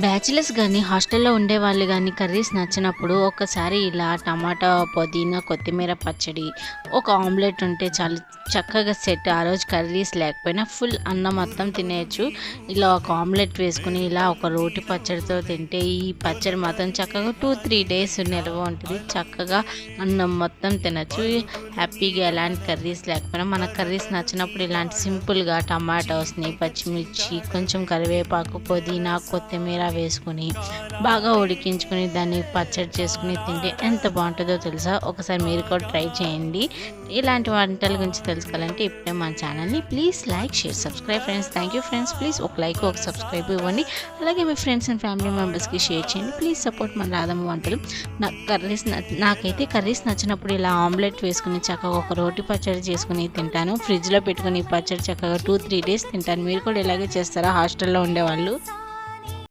Bachelors గానీ, హాస్టల్‌లో ఉండేవాళ్ళు గానీ కర్రీస్ నచ్చినప్పుడు ఒక్కసారి ఇలా టమాటా, పుదీనా, కొత్తిమీర పచ్చడి, ఒక ఆమ్లెట్ ఉంటే చాలు చక్కగా సెట్. ఆ రోజు కర్రీస్ లేకపోయినా ఫుల్ అన్నం మొత్తం తినేయొచ్చు. ఇలా ఒక ఆమ్లెట్ వేసుకొని ఇలా ఒక రోటి పచ్చడితో తింటే ఈ పచ్చడి మాత్రం చక్కగా 2, 3 డేస్ నిల్వ ఉంటది. చక్కగా అన్నం మొత్తం తినొచ్చు. హ్యాపీగా ఎలాంటి కర్రీస్ లేకపోయినా మనకు కర్రీస్ నచ్చినప్పుడు ఇలాంటి సింపుల్‌గా టమాటోస్‌ని, పచ్చిమిర్చి, కొంచెం కరివేపాకు, పుదీనా, కొత్తిమీర వేసుకొని బాగా ఉడికించుకొని దాన్ని పచ్చడి చేసుకుని తింటే ఎంత బాగుంటుందో తెలుసా? ఒకసారి మీరు కూడా ట్రై చేయండి. ఇలాంటి వంటల గురించి తెలుసుకోవాలంటే ఇప్పుడే మన ఛానల్ని please like, share, subscribe friends. Thank you friends. Please ఒక లైక్, ఒక సబ్స్క్రైబ్ ఇవ్వండి. అలాగే మీ ఫ్రెండ్స్ అండ్ ఫ్యామిలీ మెంబర్స్కి షేర్ చేయండి. ప్లీజ్ సపోర్ట్ మన రాధమ్మ వంటలు. నాకైతే కర్రీస్ నచ్చినప్పుడు ఇలా ఆమ్లెట్ వేసుకుని చక్కగా ఒక రోటి పచ్చడి చేసుకుని తింటాను. ఫ్రిడ్జ్లో పెట్టుకుని ఈ పచ్చడి చక్కగా 2, 3 డేస్ తింటాను. మీరు కూడా ఇలాగే చేస్తారా హాస్టల్లో ఉండేవాళ్ళు?